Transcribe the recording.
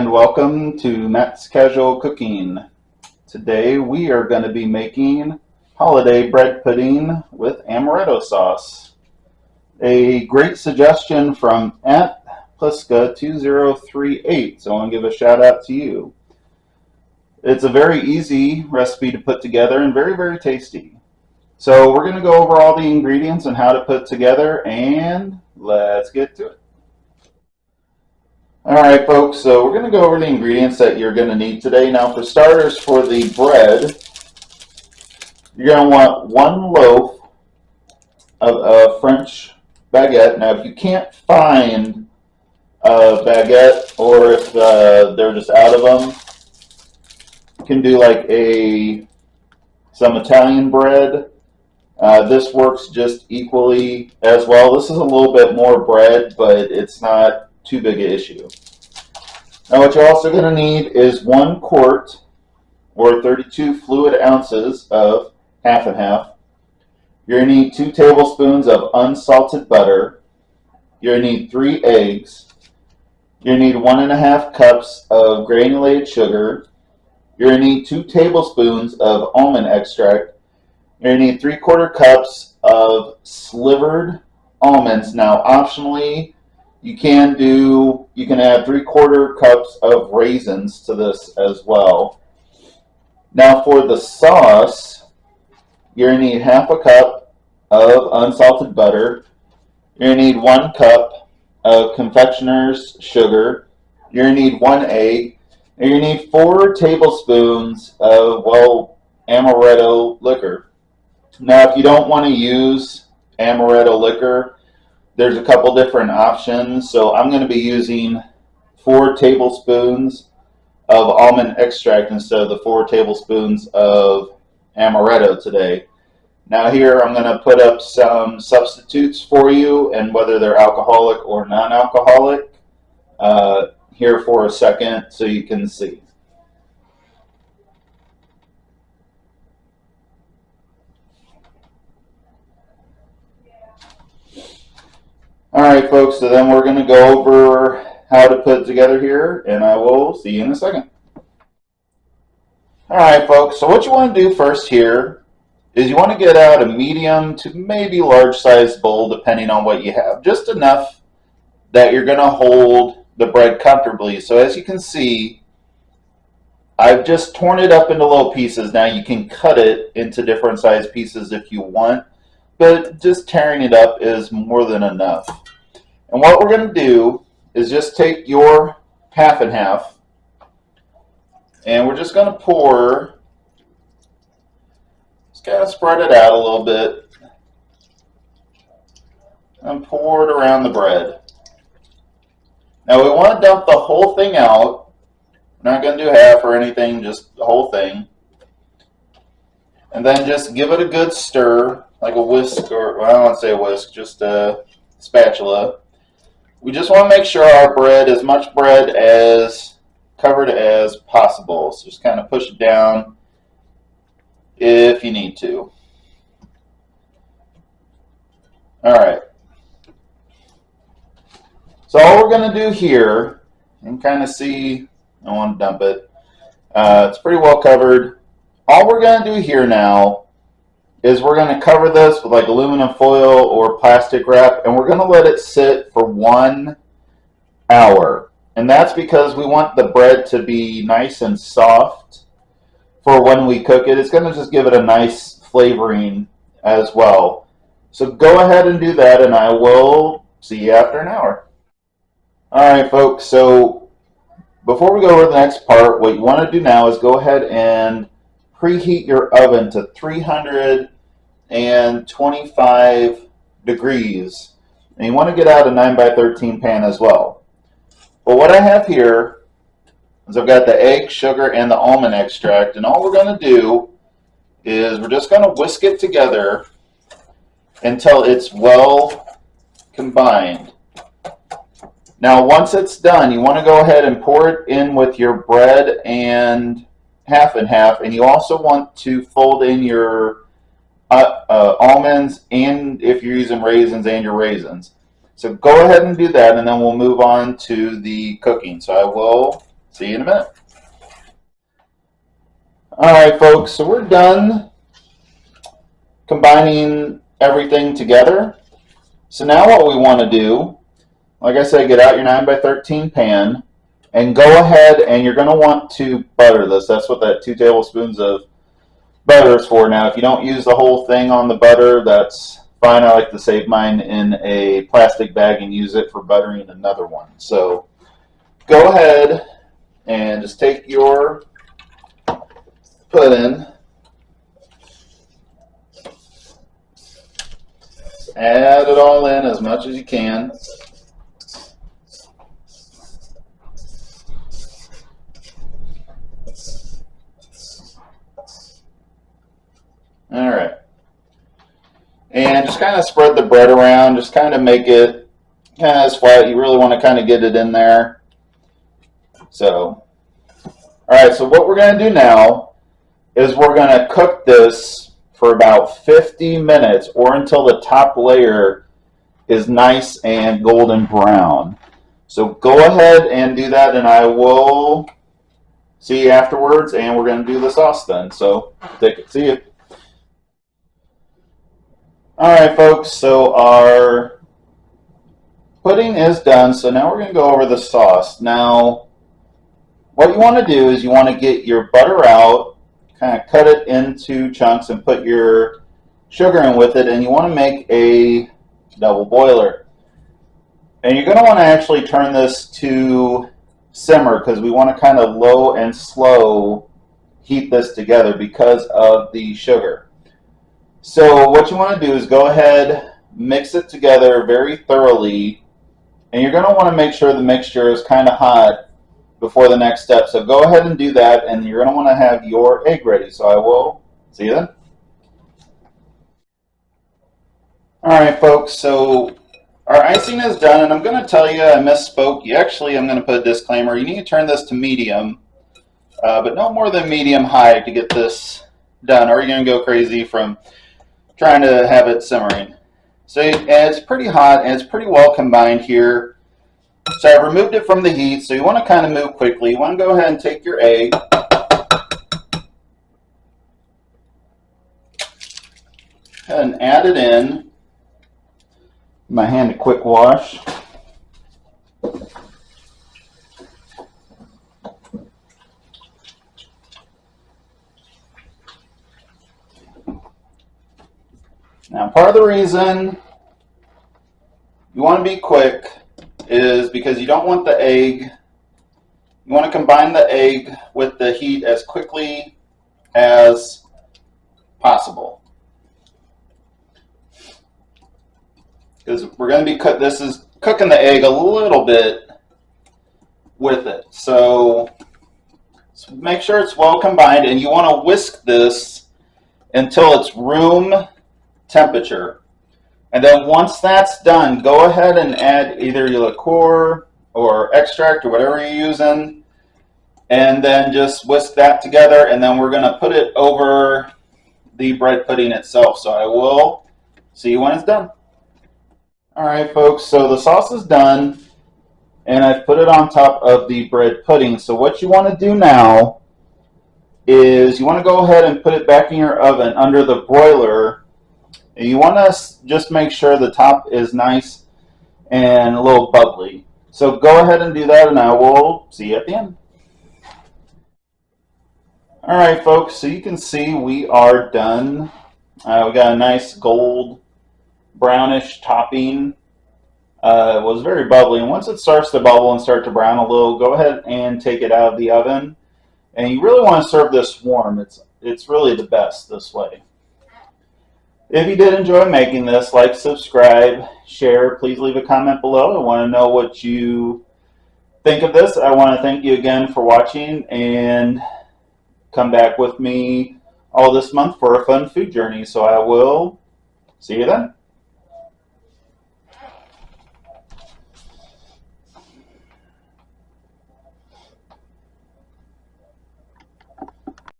and welcome to Matt's Casual Cooking. Today we are going to be making holiday bread pudding with amaretto sauce. A great suggestion from @Pliska2038, so I want to give a shout out to you. It's a very easy recipe to put together and very, very tasty. So we're going to go over all the ingredients and how to put together, and let's get to it. Alright folks, so we're going to go over the ingredients that you're going to need today. Now for starters, for the bread, you're going to want 1 loaf of a French baguette. Now if you can't find a baguette, or if they're just out of them, you can do like some Italian bread. This works just equally as well. This is a little bit more bread, but it's not too big an issue. Now what you're also going to need is 1 quart or 32 fluid ounces of half and half. You're going to need 2 tablespoons of unsalted butter. You're going to need 3 eggs. You're going to need 1.5 cups of granulated sugar. You're going to need 2 tablespoons of almond extract. You're going to need 3/4 cups of slivered almonds. Now optionally, you can add 3/4 cups of raisins to this as well. Now for the sauce, you're going to need 1/2 cup of unsalted butter. You're going to need 1 cup of confectioners sugar. You're going to need 1 egg. And you're going to need 4 tablespoons of, amaretto liquor. Now if you don't want to use amaretto liquor, there's a couple different options. So I'm going to be using 4 tablespoons of almond extract instead of the 4 tablespoons of amaretto today. Now here I'm going to put up some substitutes for you, and whether they're alcoholic or non-alcoholic, here for a second so you can see. Alright folks, so then we're going to go over how to put it together here, and I will see you in a second. Alright folks, so what you want to do first here is you want to get out a medium to maybe large sized bowl depending on what you have. Just enough that you're going to hold the bread comfortably. So as you can see, I've just torn it up into little pieces. Now you can cut it into different size pieces if you want, but just tearing it up is more than enough. And what we're going to do is just take your half and half, and we're just going to pour, just kind of spread it out a little bit, and pour it around the bread. Now we want to dump the whole thing out. We're not going to do half or anything, just the whole thing. And then just give it a good stir, like a whisk, or well, I don't want to say a whisk, just a spatula. We just want to make sure our bread, as much bread as covered as possible. So just kind of push it down if you need to. Alright. So all we're going to do here, you can kind of see, I don't want to dump it. It's pretty well covered. All we're going to do here now is we're going to cover this with like aluminum foil or plastic wrap, and we're going to let it sit for 1 hour. And that's because we want the bread to be nice and soft for when we cook it. It's going to just give it a nice flavoring as well. So go ahead and do that, and I will see you after an hour. Alright folks, so before we go over the next part, what you want to do now is go ahead and preheat your oven to 325 degrees. And you want to get out a 9x13 pan as well. But what I have here is I've got the egg, sugar, and the almond extract. And all we're going to do is we're just going to whisk it together until it's well combined. Now once it's done, you want to go ahead and pour it in with your bread and half and half, and you also want to fold in your almonds, and if you're using raisins, and your raisins. So go ahead and do that, and then we'll move on to the cooking. So I will See you in a minute. Alright folks, so we're done combining everything together. So now what we want to do, like I said, get out your 9x13 pan and go ahead and you're going to want to butter this. That's what that 2 tablespoons of butter is for. Now if you don't use the whole thing on the butter, that's fine. I like to save mine in a plastic bag and use it for buttering another one. So go ahead and just take your pudding, add it all in as much as you can. All right. And just kind of spread the bread around, just kind of make it kind of as flat. You really want to kind of get it in there. So, all right, so what we're going to do now is we're going to cook this for about 50 minutes or until the top layer is nice and golden brown. So go ahead and do that, and I will see you afterwards, and we're going to do the sauce then. So take it. See you. Alright folks, so our pudding is done, so now we're going to go over the sauce. Now, what you want to do is you want to get your butter out, kind of cut it into chunks and put your sugar in with it, and you want to make a double boiler. And you're going to want to actually turn this to simmer because we want to kind of low and slow heat this together because of the sugar. So what you want to do is go ahead, mix it together very thoroughly, and you're going to want to make sure the mixture is kind of hot before the next step. So go ahead and do that, and you're going to want to have your egg ready. So I will see you then. Alright folks, so our icing is done, and I'm going to tell you I misspoke. I'm going to put a disclaimer. You need to turn this to medium, but no more than medium high to get this done, or you're going to go crazy from trying to have it simmering. So it's pretty hot and it's pretty well combined here. So I've removed it from the heat, so you want to kind of move quickly. You want to go ahead and take your egg, and add it in. My hand a quick wash. Now, part of the reason you want to be quick is because you don't want the egg, you want to combine the egg with the heat as quickly as possible. Because we're going to be this is cooking the egg a little bit with it. So make sure it's well combined, and you want to whisk this until it's room temperature. And then once that's done, go ahead and add either your liqueur or extract or whatever you're using, and then just whisk that together, and then we're going to put it over the bread pudding itself. So I will see you when it's done. Alright folks, so the sauce is done, and I've put it on top of the bread pudding. So what you want to do now is you want to go ahead and put it back in your oven under the broiler. And you want to just make sure the top is nice and a little bubbly. So go ahead and do that, and I will see you at the end. Alright folks, so you can see we are done. We got a nice gold brownish topping. It was very bubbly, and once it starts to bubble and start to brown a little, go ahead and take it out of the oven. And you really want to serve this warm. It's really the best this way. If you did enjoy making this, like, subscribe, share, please leave a comment below. I want to know what you think of this. I want to thank you again for watching, and come back with me all this month for a fun food journey. So I will see you then.